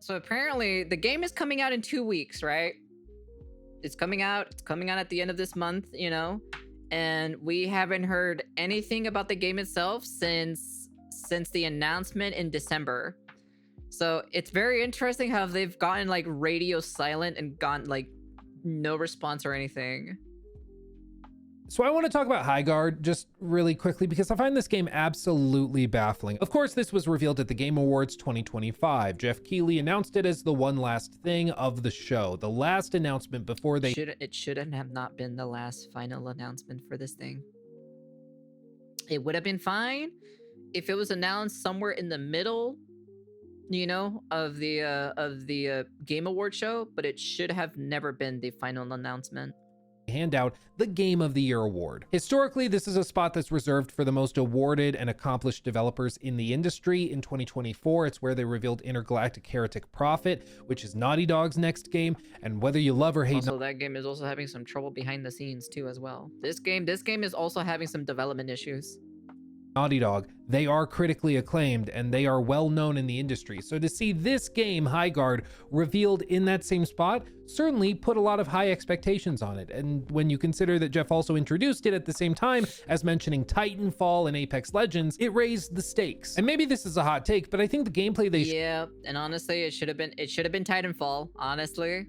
So apparently the game is coming out in 2 weeks, right? It's coming out. It's coming out at the end of this month, you know? And we haven't heard anything about the game itself since the announcement in December. So it's very interesting how they've gotten like radio silent and gotten like no response or anything. So I want to talk about Highguard just really quickly because I find this game absolutely baffling. Of course, this was revealed at the Game Awards 2025. Jeff Keighley announced it as the one last thing of the show, the last announcement before they... It shouldn't have not been the last final announcement for this thing. It would have been fine if it was announced somewhere in the middle, you know, of the Game Award show, but it should have never been the final announcement. Hand out the Game of the Year award. Historically, this is a spot that's reserved for the most awarded and accomplished developers in the industry. In 2024, it's where they revealed Intergalactic Heretic Prophet, which is Naughty Dog's next game, and whether you love or hate... Also, that game is also having some trouble behind the scenes too as well. This game is also having some development issues. Naughty Dog, they are critically acclaimed and they are well known in the industry. So to see this game, Highguard, revealed in that same spot certainly put a lot of high expectations on it. And when you consider that Jeff also introduced it at the same time as mentioning Titanfall and Apex Legends, it raised the stakes. And maybe this is a hot take, but I think the gameplay they... Yeah, and honestly, it should have been Titanfall, honestly.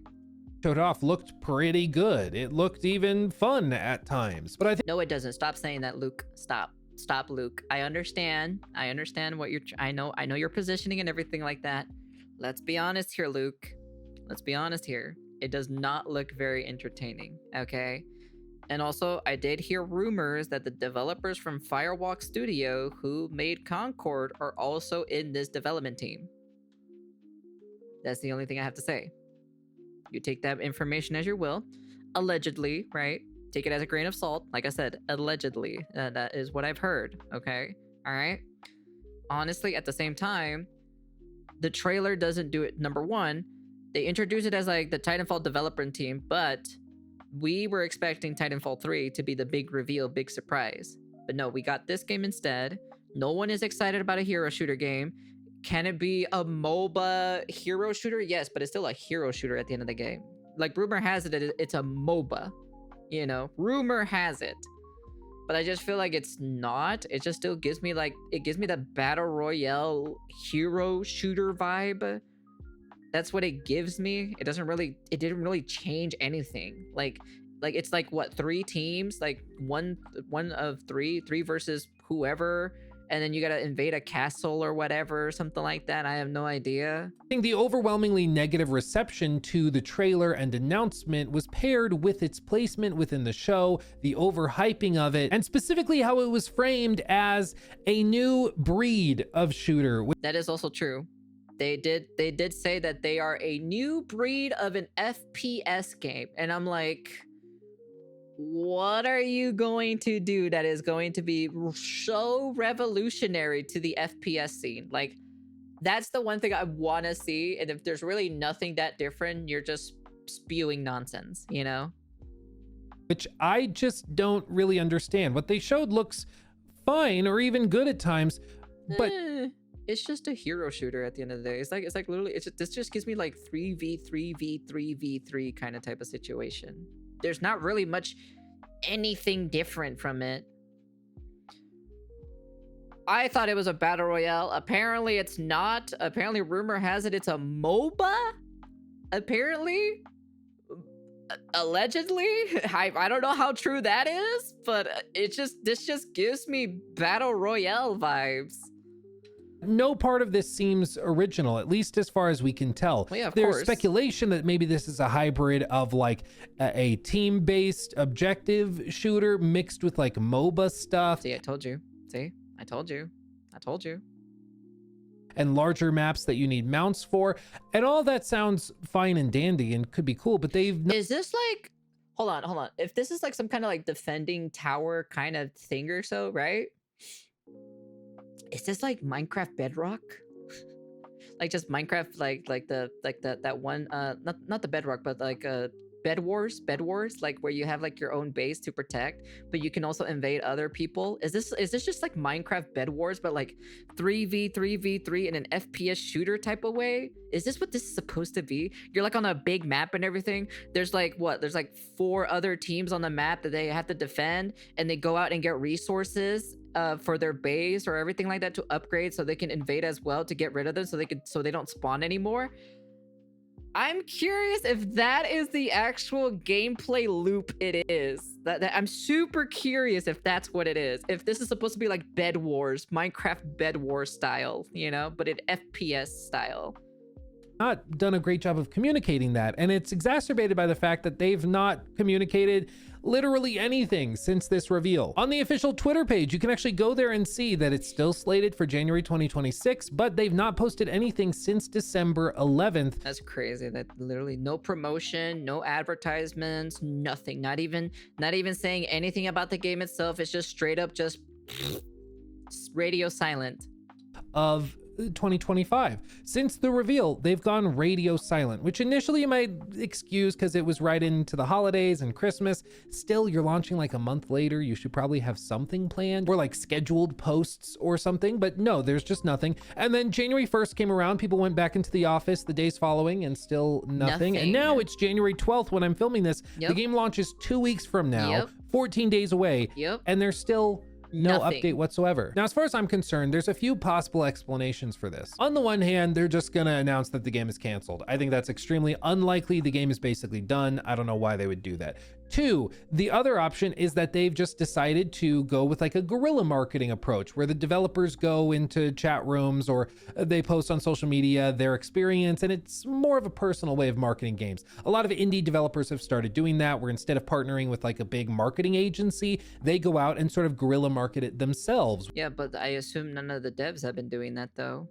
Showed off looked pretty good. It looked even fun at times. But I think... No, it doesn't. Stop saying that, Luke. Stop, Luke. I understand what you're... I know your positioning and everything like that. Let's be honest here, Luke. Let's be honest here. It does not look very entertaining, okay? And also, I did hear rumors that the developers from Firewalk Studio who made Concord are also in this development team. That's the only thing I have to say. You take that information as you will. Allegedly, right? Take it as a grain of salt. Like I said, allegedly. That is what I've heard, okay? All right? Honestly, at the same time, the trailer doesn't do it. Number one, they introduced it as like the Titanfall developer team, but we were expecting Titanfall 3 to be the big reveal, big surprise. But no, we got this game instead. No one is excited about a hero shooter game. Can it be a MOBA hero shooter? Yes, but it's still a hero shooter at the end of the game. Like, rumor has it that it's a MOBA. You know, rumor has it, but I just feel like it's not. It just still gives me like, it gives me the battle royale hero shooter vibe. That's what it gives me. It didn't really change anything. Like it's like what, 3 teams, like one of three versus whoever, and then you gotta invade a castle or whatever, something like that. I have no idea. I think the overwhelmingly negative reception to the trailer and announcement was paired with its placement within the show, the overhyping of it, and specifically how it was framed as a new breed of shooter. That is also true. They did say that they are a new breed of an FPS game, and I'm like, what are you going to do that is going to be so revolutionary to the FPS scene? Like, that's the one thing I want to see. And if there's really nothing that different, you're just spewing nonsense, you know? Which I just don't really understand. What they showed looks fine or even good at times, but... It's just a hero shooter at the end of the day. It's like literally, this just gives me like 3v3v3v3 kind of type of situation. There's not really much anything different from it. I thought it was a battle royale. Apparently it's not. Apparently rumor has it it's a MOBA. Apparently. Allegedly. I don't know how true that is, but this just gives me battle royale vibes. No part of this seems original, at least as far as we can tell. Well, yeah, There's speculation that maybe this is a hybrid of like a team-based objective shooter mixed with like MOBA stuff. See, I told you. See, I told you. And larger maps that you need mounts for. And all that sounds fine and dandy and could be cool, but Is this like... Hold on. If this is like some kind of like defending tower kind of thing or so, right? Is this like Minecraft Bedrock? Like just Minecraft, like that one, not the Bedrock, but like bed wars, like where you have like your own base to protect, but you can also invade other people? Is this just like Minecraft bed wars, but like 3v3v3 in an FPS shooter type of way? Is this what this is supposed to be? You're like on a big map and everything. There's like what? There's like 4 other teams on the map that they have to defend, and they go out and get resources for their base or everything like that to upgrade so they can invade as well, to get rid of them so they don't spawn anymore. I'm curious if that is the actual gameplay loop it is. That I'm super curious if that's what it is. If this is supposed to be like Bed Wars, Minecraft Bed Wars style, you know, but in FPS style. Not done a great job of communicating that, and it's exacerbated by the fact that they've not communicated literally anything since this reveal. On the official Twitter page, you can actually go there and see that it's still slated for January 2026, but they've not posted anything since December 11th. That's crazy. That literally no promotion, no advertisements, nothing. Not even saying anything about the game itself. It's just straight up just radio silent. Of 2025. Since the reveal, they've gone radio silent, which initially you might excuse because it was right into the holidays and Christmas. Still, you're launching like a month later. You should probably have something planned or like scheduled posts or something, but no, there's just nothing. And then January 1st came around, people went back into the office the days following and still nothing. And now it's January 12th when I'm filming this. The game launches 2 weeks from now, 14 days away, and there's still no update whatsoever. Now, as far as I'm concerned, there's a few possible explanations for this. On the one hand, they're just gonna announce that the game is canceled. I think that's extremely unlikely. The game is basically done. I don't know why they would do that. 2, the other option is that they've just decided to go with like a guerrilla marketing approach where the developers go into chat rooms or they post on social media their experience, and it's more of a personal way of marketing games. A lot of indie developers have started doing that, where instead of partnering with like a big marketing agency, they go out and sort of guerrilla market it themselves. Yeah, but I assume none of the devs have been doing that though.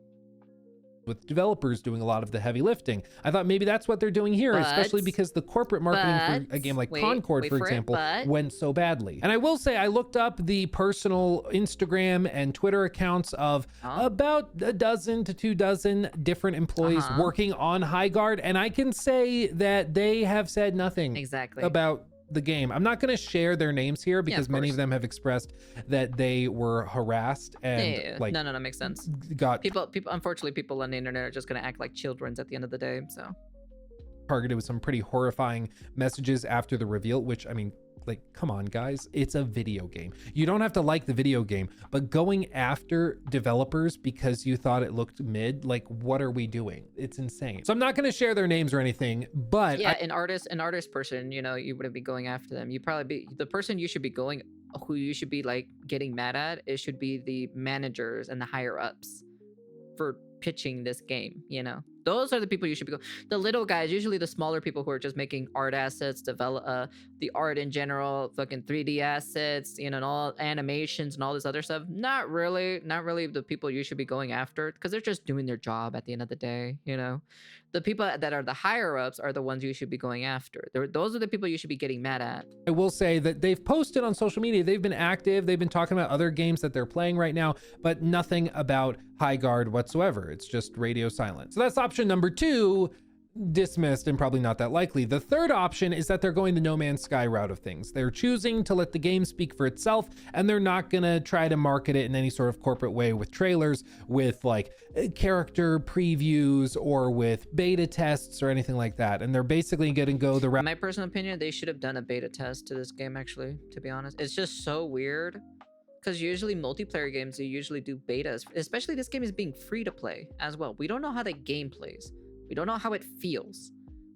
With developers doing a lot of the heavy lifting. I thought maybe that's what they're doing here, especially because the corporate marketing for a game like Concord, for example, went so badly. And I will say, I looked up the personal Instagram and Twitter accounts of about a dozen to 2 dozen different employees working on Highguard, and I can say that they have said nothing about the game. I'm not going to share their names here because many of them have expressed that they were harassed and like no makes sense. People unfortunately, people on the internet are just going to act like children at the end of the day, so targeted with some pretty horrifying messages after the reveal, which I mean, like, come on guys, it's a video game. You don't have to like the video game, but going after developers because you thought it looked mid, like, what are we doing? It's insane. So I'm not going to share their names or anything, but yeah, an artist person, you know, you wouldn't be going after them. You probably be the person you should be going, who you should be like getting mad at. It should be the managers and the higher ups for pitching this game, you know. Those are the people you should be going. The little guys, usually the smaller people who are just making art assets, develop the art in general, fucking 3D assets, you know, and all animations and all this other stuff. Not really the people you should be going after, because they're just doing their job at the end of the day, you know. The people that are the higher ups are the ones you should be going after. Those are the people you should be getting mad at. I will say that they've posted on social media. They've been active. They've been talking about other games that they're playing right now, but nothing about Highguard whatsoever. It's just radio silent. So that's option number 2, dismissed and probably not that likely. The third option is that they're going the No Man's Sky route of things. They're choosing to let the game speak for itself, and they're not gonna try to market it in any sort of corporate way with trailers, with like character previews, or with beta tests or anything like that. And they're basically gonna go the route. In my personal opinion, they should have done a beta test to this game, actually, to be honest. It's just so weird, because usually multiplayer games, they usually do betas, especially this game is being free to play as well. We don't know how the game plays. We don't know how it feels.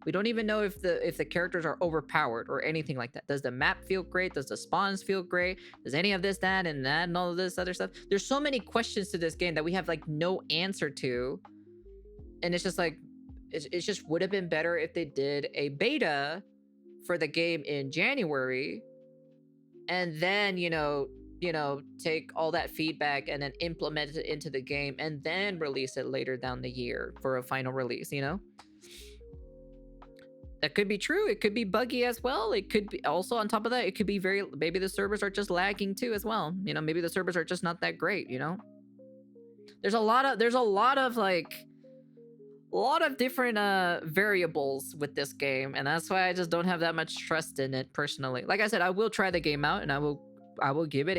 We don't even know if the characters are overpowered or anything like that. Does the map feel great? Does the spawns feel great? Does any of this, that, and that, and all of this other stuff? There's so many questions to this game that we have like no answer to. And it's just like, it just would have been better if they did a beta for the game in January, and then, you know, take all that feedback and then implement it into the game and then release it later down the year for a final release, you know? That could be true. It could be buggy as well. It could be also, on top of that, it could be maybe the servers are just lagging too as well. You know, maybe the servers are just not that great, you know? There's a lot of like a lot of different variables with this game, and that's why I just don't have that much trust in it personally. Like I said, I will try the game out, and I will give it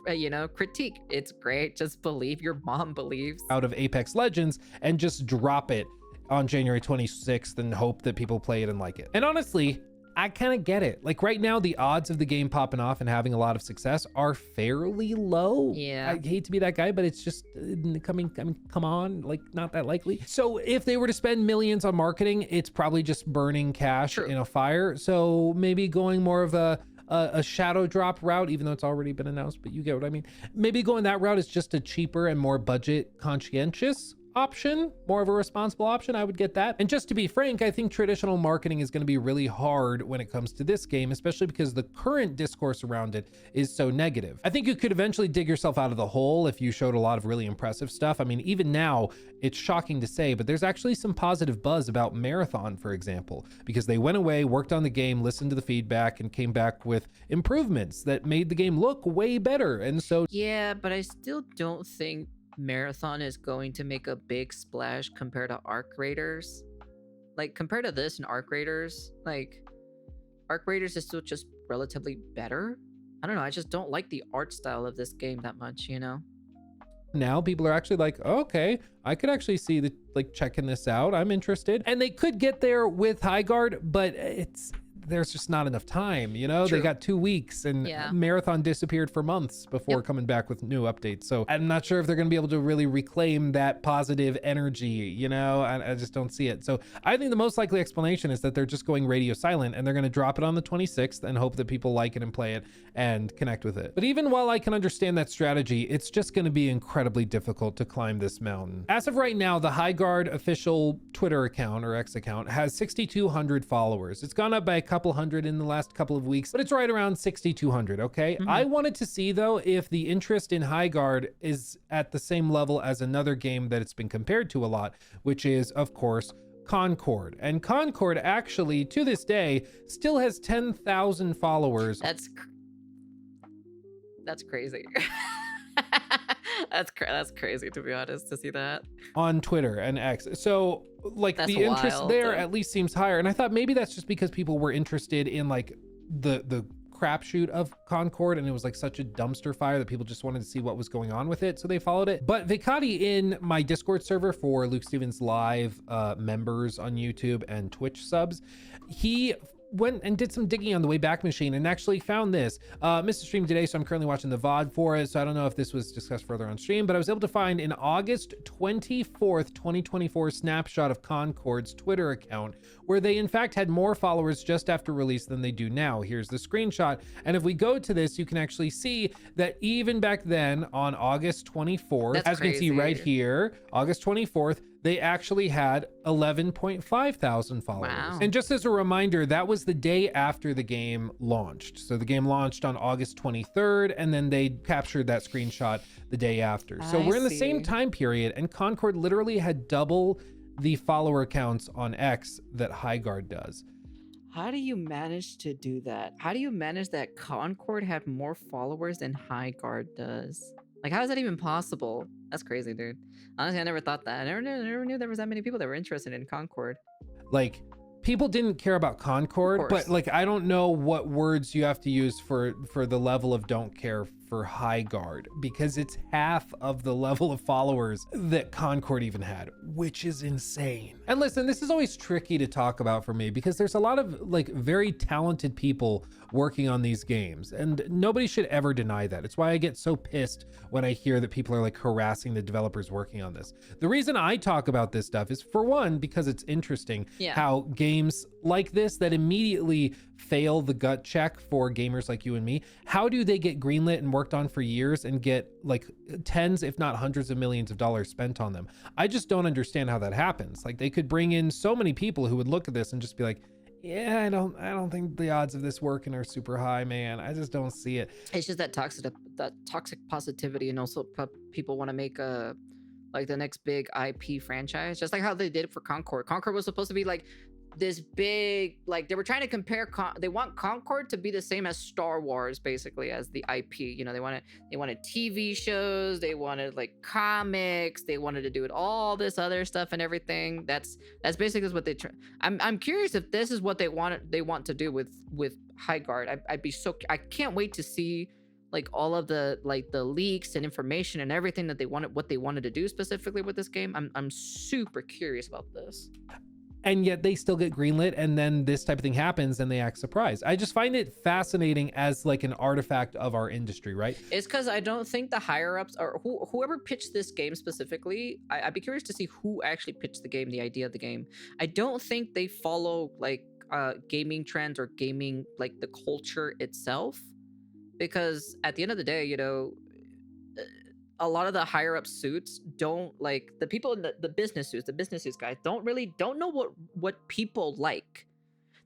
a critique. It's great. Just believe your mom believes. Out of Apex Legends and just drop it on January 26th and hope that people play it and like it. And honestly, I kind of get it. Like right now, the odds of the game popping off and having a lot of success are fairly low. Yeah. I hate to be that guy, but it's just come on, like not that likely. So if they were to spend millions on marketing, it's probably just burning cash in a fire. So maybe going more of a shadow drop route, even though it's already been announced, but you get what I mean. Maybe going that route is just a cheaper and more budget conscientious option, more of a responsible option. I would get that. And just to be frank, I think traditional marketing is going to be really hard when it comes to this game, especially because the current discourse around it is so negative. I think you could eventually dig yourself out of the hole if you showed a lot of really impressive stuff. I mean, even now, it's shocking to say, but there's actually some positive buzz about Marathon, for example, because they went away, worked on the game, listened to the feedback, and came back with improvements that made the game look way better. And so, yeah, but I still don't think Marathon is going to make a big splash compared to Arc Raiders. Like, compared to this and Arc Raiders, like, Arc Raiders is still just relatively better. I don't know, I just don't like the art style of this game that much, you know? now people are actually like, oh, okay, I could actually see the like checking this out. I'm interested. And they could get there with Highguard, but there's just not enough time, you know? True. They got 2 weeks and Marathon disappeared for months before coming back with new updates. So I'm not sure if they're going to be able to really reclaim that positive energy, you know? I just don't see it. So I think the most likely explanation is that they're just going radio silent and they're going to drop it on the 26th and hope that people like it and play it and connect with it. But even while I can understand that strategy, it's just going to be incredibly difficult to climb this mountain. As of right now, the Highguard official Twitter account or X account has 6,200 followers. It's gone up by a couple hundred in the last couple of weeks, but it's right around 6,200. Okay. I wanted to see though if the interest in Highguard is at the same level as another game that it's been compared to a lot, which is of course Concord. And Concord actually to this day still has 10,000 followers. That's crazy. That's crazy, to be honest, to see that on Twitter and X. So like that's the interest wild, there at least seems higher. And I thought maybe that's just because people were interested in like the crapshoot of Concord, and it was like such a dumpster fire that people just wanted to see what was going on with it, so they followed it. But Vikati in my Discord server for Luke Stevens live members on YouTube and Twitch subs, he went and did some digging on the Wayback Machine and actually found this. Missed the stream today, so I'm currently watching the VOD for it, so I don't know if this was discussed further on stream, but I was able to find an August 24th, 2024 snapshot of Concord's Twitter account, where they in fact had more followers just after release than they do now. Here's the screenshot, and if we go to this, you can actually see that even back then on August 24th, as you can see right here, August 24th, they actually had 11.5 thousand followers. Wow. And just as a reminder, that was the day after the game launched. So the game launched on August 23rd, and then they captured that screenshot the day after. So we're in the same time period, and Concord literally had double the follower counts on X that Highguard does. How do you manage to do that? How do you manage that Concord had more followers than Highguard does? Like, how is that even possible? That's crazy, dude. Honestly, I never thought that. I never knew there was that many people that were interested in Concord. Like, people didn't care about Concord, but like, I don't know what words you have to use for the level of don't care for Highguard, because it's half of the level of followers that Concord even had, which is insane. And listen, this is always tricky to talk about for me because there's a lot of like very talented people working on these games, and nobody should ever deny that. It's why I get so pissed when I hear that people are like harassing the developers working on this. The reason I talk about this stuff is, for one, because it's interesting how games like this that immediately fail the gut check for gamers like you and me, how do they get greenlit and worked on for years and get like tens if not hundreds of millions of dollars spent on them? I just don't understand how that happens. Like, they could bring in so many people who would look at this and just be like, yeah, I don't think the odds of this working are super high, man. I just don't see it. It's just that toxic positivity, and also people want to make like the next big IP franchise, just like how they did it for Concord. Concord was supposed to be like this big, like they were trying to compare they want Concord to be the same as Star Wars, basically, as the IP. You know, they wanted TV shows, they wanted like comics, they wanted to do it all this other stuff and everything. That's basically what they try. I'm curious if this is what they want to do with Highguard. I'd be so, I can't wait to see like all of the like the leaks and information and everything that what they wanted to do specifically with this game. I'm super curious about this. And yet they still get greenlit, and then this type of thing happens and they act surprised. I just find it fascinating as like an artifact of our industry, right? It's because I don't think the higher ups or whoever pitched this game specifically, I'd be curious to see who actually pitched the game, the idea of the game. I don't think they follow like gaming trends or gaming like the culture itself, because at the end of the day, you know, a lot of the higher up suits don't, like the people in the business suits, guys don't know what people like.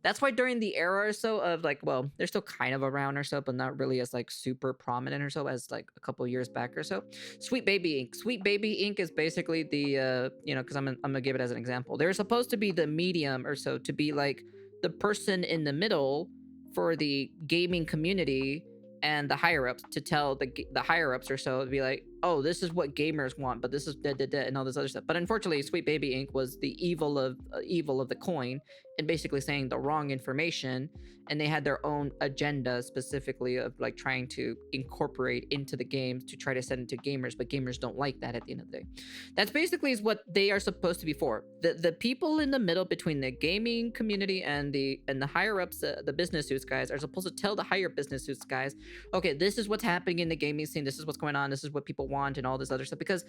That's why during the era or so of like, well, they're still kind of around or so, but not really as like super prominent or so as like a couple years back or so. Sweet Baby Inc is basically the you know, because I'm gonna give it as an example. They're supposed to be the medium or so, to be like the person in the middle for the gaming community and the higher ups, to tell the higher ups or so, to be like, oh, this is what gamers want, but this is and all this other stuff. But unfortunately, Sweet Baby Inc was the evil of the coin, and basically saying the wrong information, and they had their own agenda specifically of like trying to incorporate into the games to try to send it to gamers, but gamers don't like that at the end of the day. That's basically is what they are supposed to be for. The people in the middle between the gaming community and the higher ups, the business suits guys, are supposed to tell the higher business suits guys, okay, this is what's happening in the gaming scene, this is what's going on, this is what people want, and all this other stuff, because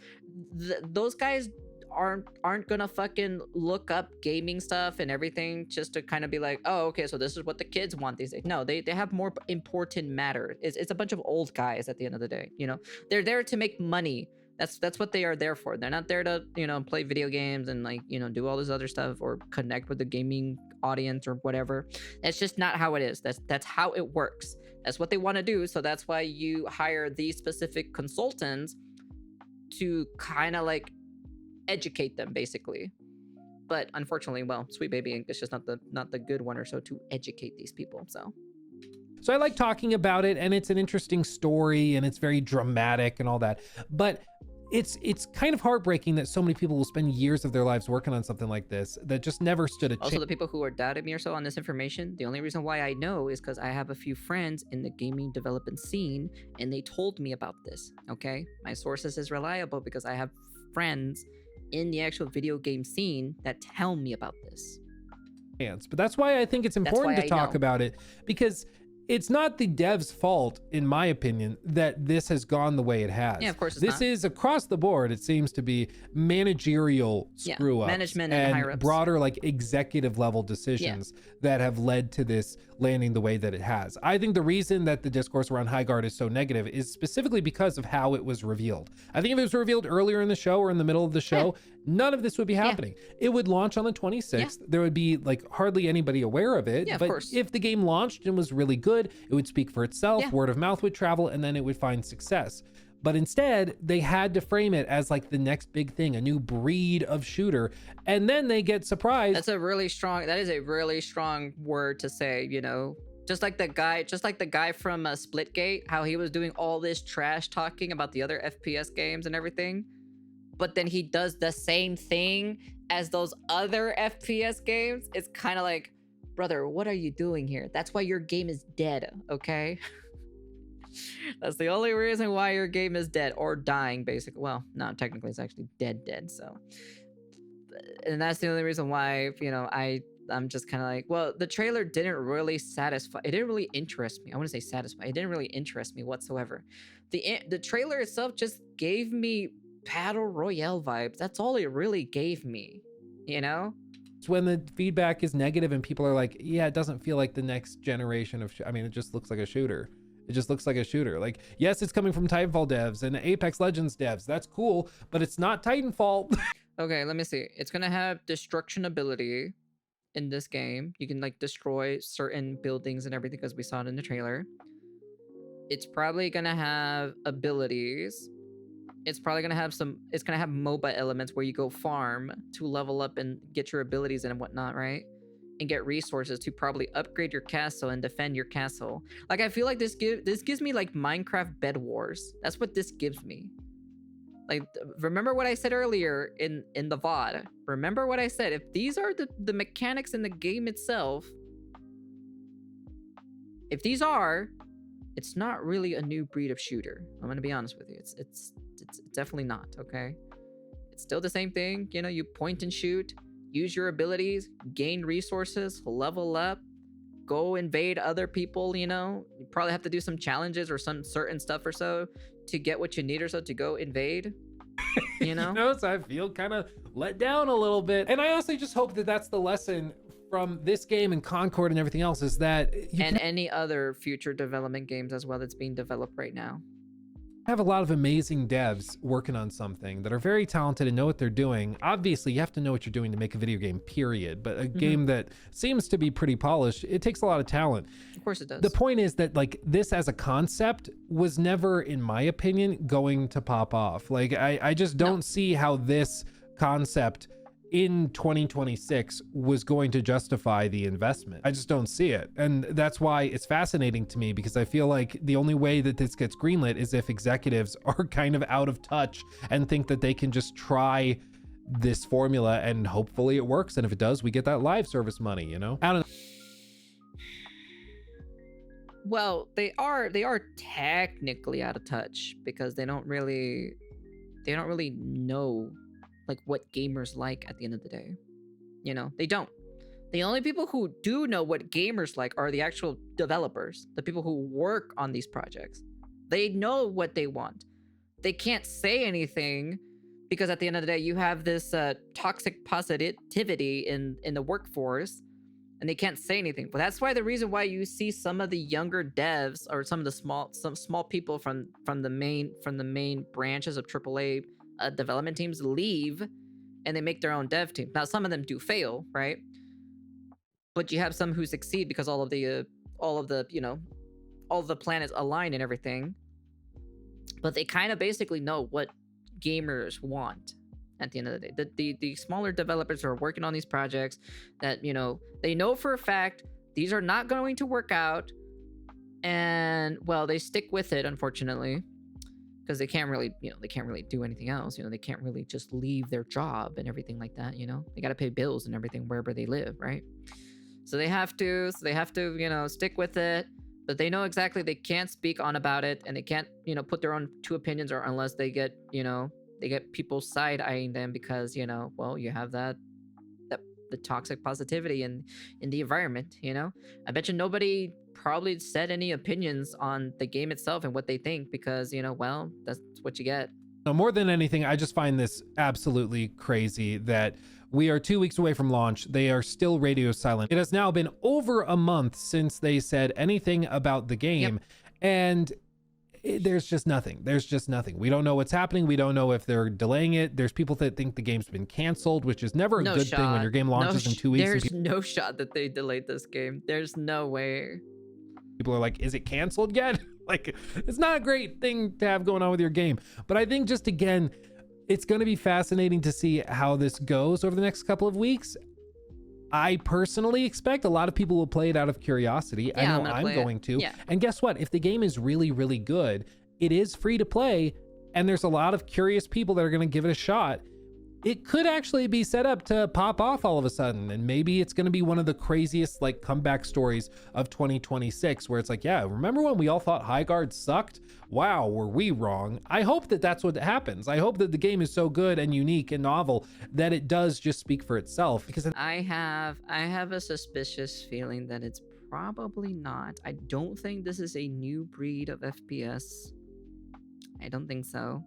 those guys aren't gonna fucking look up gaming stuff and everything just to kind of be like, oh, okay, so this is what the kids want these days. No, they have more important matter. It's a bunch of old guys at the end of the day, you know. They're there to make money. That's what they are there for. They're not there to, you know, play video games and like, you know, do all this other stuff or connect with the gaming audience or whatever. That's just not how it is. That's how it works. That's what they want to do. So that's why you hire these specific consultants to kind of like educate them, basically. But unfortunately, well, Sweet Baby Inc is just not the good one or so to educate these people. So I like talking about it, and it's an interesting story, and it's very dramatic and all that, but it's kind of heartbreaking that so many people will spend years of their lives working on something like this that just never stood a chance. Also, the people who are doubting me or so on this information, the only reason why I know is because I have a few friends in the gaming development scene, and they told me about this. Okay, my sources is reliable because I have friends in the actual video game scene that tell me about this. But that's why I think it's important to talk about it, because it's not the devs' fault, in my opinion, that this has gone the way it has. Yeah, of course it's this not. Is across the board, it seems to be managerial screw-ups, management and higher-ups, broader like executive level decisions that have led to this landing the way that it has. I think the reason that the discourse around Highguard is so negative is specifically because of how it was revealed. I think if it was revealed earlier in the show or in the middle of the show, none of this would be happening. It would launch on the 26th. There would be like hardly anybody aware of it. Of but course. If the game launched and was really good, it would speak for itself. Word of mouth would travel, and then it would find success. But instead, they had to frame it as like the next big thing, a new breed of shooter. And then they get surprised. That is a really strong word to say, you know. Just like the guy from Splitgate, how he was doing all this trash talking about the other FPS games and everything. But then he does the same thing as those other FPS games. It's kind of like, brother, what are you doing here? That's why your game is dead, okay? That's the only reason why your game is dead or dying, basically. Well, no, technically it's actually dead. So, and that's the only reason why, you know, I'm just kind of like, well, the trailer didn't really satisfy. It didn't really interest me. I want to say satisfy. It didn't really interest me whatsoever. The trailer itself just gave me battle royale vibes. That's all it really gave me, you know? It's when the feedback is negative and people are like, yeah, it doesn't feel like the next generation of I mean, it just looks like a shooter. It just looks like a shooter. Like, yes, it's coming from Titanfall devs and Apex Legends devs. That's cool, but it's not Titanfall. Okay, let me see. It's gonna have destruction ability in this game. You can like destroy certain buildings and everything, because we saw it in the trailer. It's probably gonna have abilities. it's probably gonna have it's gonna have MOBA elements where you go farm to level up and get your abilities and whatnot, right? And get resources to probably upgrade your castle and defend your castle. Like, I feel like this gives me like Minecraft Bed Wars. That's what this gives me. Like, remember what I said earlier in the VOD. Remember what I said. If these are the mechanics in the game itself, if these are, it's not really a new breed of shooter. I'm gonna be honest with you. It's definitely not, okay? It's still the same thing. You know, you point and shoot, use your abilities, gain resources, level up, go invade other people, you know? You probably have to do some challenges or some certain stuff or so to get what you need or so to go invade, you know? You know, so I feel kind of let down a little bit. And I honestly just hope that that's the lesson from this game and Concord and everything else, is that and any other future development games as well that's being developed right now. Have a lot of amazing devs working on something that are very talented and know what they're doing. Obviously, you have to know what you're doing to make a video game, period. But a game that seems to be pretty polished, it takes a lot of talent. Of course it does. The point is that, like, this as a concept was never, in my opinion, going to pop off. Like, I just don't see how this concept in 2026 was going to justify the investment. I just don't see it. And that's why it's fascinating to me, because I feel like the only way that this gets greenlit is if executives are kind of out of touch and think that they can just try this formula and hopefully it works. And if it does, we get that live service money, you know? I don't know. Well, they are technically out of touch because they don't really know like what gamers like at the end of the day. You know, they don't. The only people who do know what gamers like are the actual developers, the people who work on these projects. They know what they want. They can't say anything because at the end of the day, you have this toxic positivity in the workforce, and they can't say anything. But that's why the reason why you see some of the younger devs or some of the small people from the main branches of AAA development teams leave, and they make their own dev team. Now, some of them do fail, right? But you have some who succeed because all of the planets align and everything. But they kind of basically know what gamers want at the end of the day. The smaller developers who are working on these projects that, you know, they know for a fact these are not going to work out, and well, they stick with it, unfortunately, because they can't really do anything else. You know, they can't really just leave their job and everything like that. You know, they got to pay bills and everything wherever they live, right? So they have to, you know, stick with it. But they know exactly they can't speak on about it, and they can't, you know, put their own two opinions, or unless they get, you know, they get people side eyeing them because, you know, well, you have the toxic positivity in the environment. You know, I bet you nobody probably said any opinions on the game itself and what they think, because, you know, well, that's what you get. No, more than anything, I just find this absolutely crazy that we are 2 weeks away from launch. They are still radio silent. It has now been over a month since they said anything about the game. And there's just nothing. We don't know what's happening. We don't know if they're delaying it. There's people that think the game's been canceled, which is never a good thing when your game launches in 2 weeks. There's no shot that they delayed this game. There's no way. People are like, is it canceled yet? Like, it's not a great thing to have going on with your game. But I think, just again, it's going to be fascinating to see how this goes over the next couple of weeks. I personally expect a lot of people will play it out of curiosity. Yeah, I know I'm going to. Yeah. And guess what? If the game is really, really good, it is free to play, and there's a lot of curious people that are going to give it a shot. It could actually be set up to pop off all of a sudden, and maybe it's going to be one of the craziest like comeback stories of 2026, where it's like, yeah, remember when we all thought Highguard sucked? Wow, were we wrong? I hope that that's what happens. I hope that the game is so good and unique and novel that it does just speak for itself. Because I have a suspicious feeling that it's probably not. I don't think this is a new breed of FPS. I don't think so.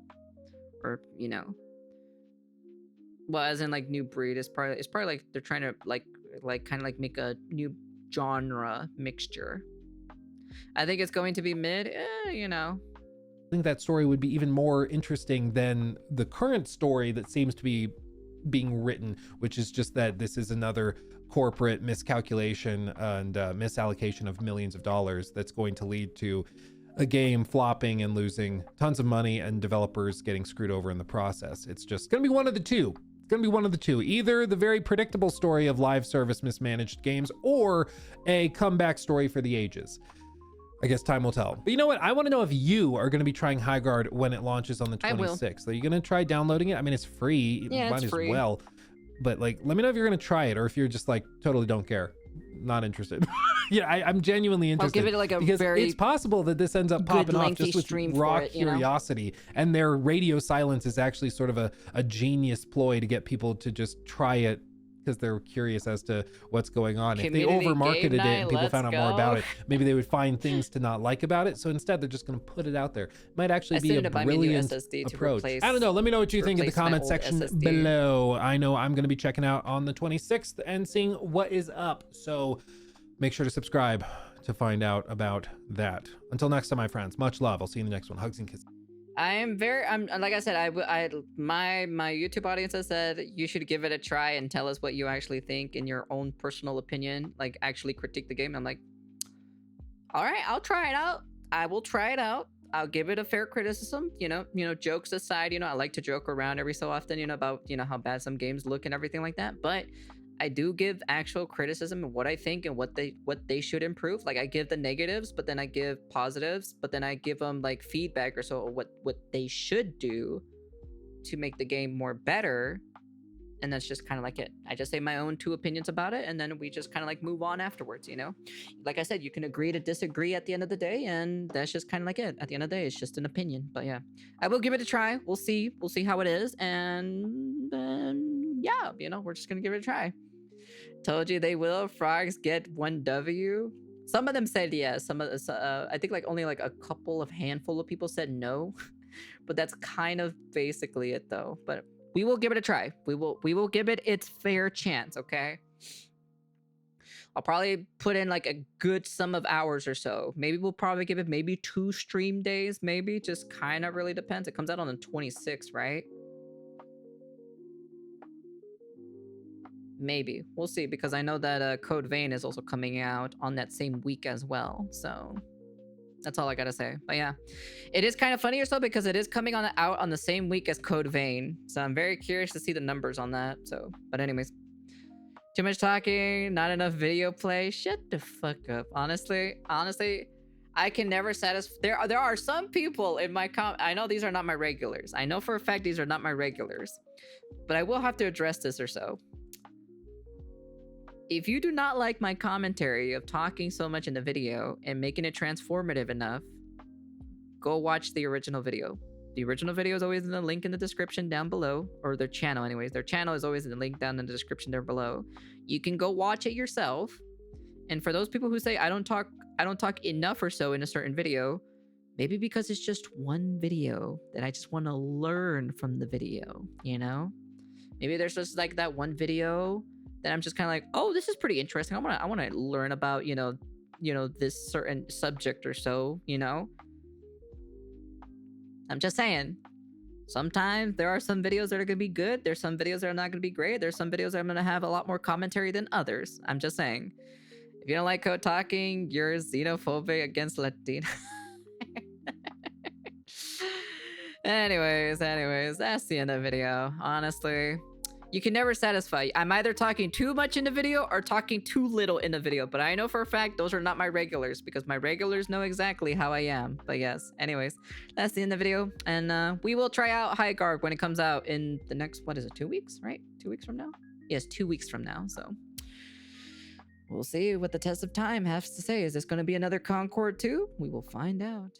Or, you know, well, as in like new breed, it's probably like they're trying to like kind of like make a new genre mixture. I think it's going to be mid, you know. I think that story would be even more interesting than the current story that seems to be being written, which is just that this is another corporate miscalculation and misallocation of millions of dollars that's going to lead to a game flopping and losing tons of money and developers getting screwed over in the process. It's just gonna be one of the two. It's gonna be one of the two. Either the very predictable story of live service mismanaged games or a comeback story for the ages. I guess time will tell. But you know what? I want to know if you are going to be trying Highguard when it launches on the 26th. Are you going to try downloading it? I mean, it's free. Yeah, Might it's free. as well. But like, let me know if you're going to try it or if you're just like totally don't care. Not interested. Yeah, I'm genuinely interested. I'll give it like a because very it's possible that this ends up popping off just with raw curiosity. And their radio silence is actually sort of a genius ploy to get people to just try it because they're curious as to what's going on. Community if they over marketed it and people let's found out more about it, maybe they would find things to not like about it. So instead, they're just going to put it out there. Might actually be a brilliant approach. I don't know. Let me know what you think in the comment section below. I know I'm going to be checking out on the 26th and seeing what is up. So make sure to subscribe to find out about that. Until next time, my friends, much love. I'll see you in the next one. Hugs and kisses. I'm like I said, my YouTube audience has said you should give it a try and tell us what you actually think in your own personal opinion, like actually critique the game. I'm like, all right, I'll try it out. I will try it out. I'll give it a fair criticism, you know, jokes aside, I like to joke around every so often, about, how bad some games look and everything like that. But I do give actual criticism of what I think and what they should improve. Like I give the negatives, but then I give positives, but then I give them like feedback or so what they should do to make the game more better. And that's just kind of like it. I just say my own 2 opinions about it, and then we just kind of like move on afterwards, Like I said, you can agree to disagree at the end of the day, and that's just kind of like it. At the end of the day, it's just an opinion. But yeah, I will give it a try. We'll see how it is, and then yeah, we're just gonna give it a try. Told you they will. Frogs get 1 W. Some of them said yes. Some of I think like only like a handful of people said no, but that's kind of basically it though. But we will give it a try. We will give it its fair chance. Okay. I'll probably put in like a good sum of hours or so. Maybe we'll probably give it maybe 2 stream days. Maybe just kind of really depends. It comes out on the 26th, right? Maybe. We'll see, because I know that Code Vein is also coming out on that same week as well. So that's all I gotta say. But yeah, it is kind of funny or so because it is coming out on the same week as Code Vein. So I'm very curious to see the numbers on that. So, but anyways, too much talking, not enough video play. Shut the fuck up. Honestly, I can never satisfy. There are some people in my I know these are not my regulars. I know for a fact these are not my regulars, but I will have to address this or so. If you do not like my commentary of talking so much in the video and making it transformative enough, go watch the original video. The original video is always in the link in the description down below, or their channel anyways. Their channel is always in the link down in the description there below. You can go watch it yourself. And for those people who say I don't talk enough or so in a certain video, maybe because it's just one video that I just want to learn from the video, Maybe there's just like that one video that I'm just kind of like, oh, this is pretty interesting. I want to learn about, this certain subject or so, I'm just saying. Sometimes there are some videos that are going to be good. There's some videos that are not going to be great. There's some videos that I'm going to have a lot more commentary than others. I'm just saying. If you don't like code talking, you're xenophobic against Latino. Anyways, that's the end of the video. Honestly, you can never satisfy. I'm either talking too much in the video or talking too little in the video, but I know for a fact those are not my regulars because my regulars know exactly how I am. But yes, anyways, that's the end of the video, and we will try out Highguard when it comes out in the next, 2 weeks, right? 2 weeks from now? Yes, 2 weeks from now, so we'll see what the test of time has to say. Is this going to be another Concord 2? We will find out.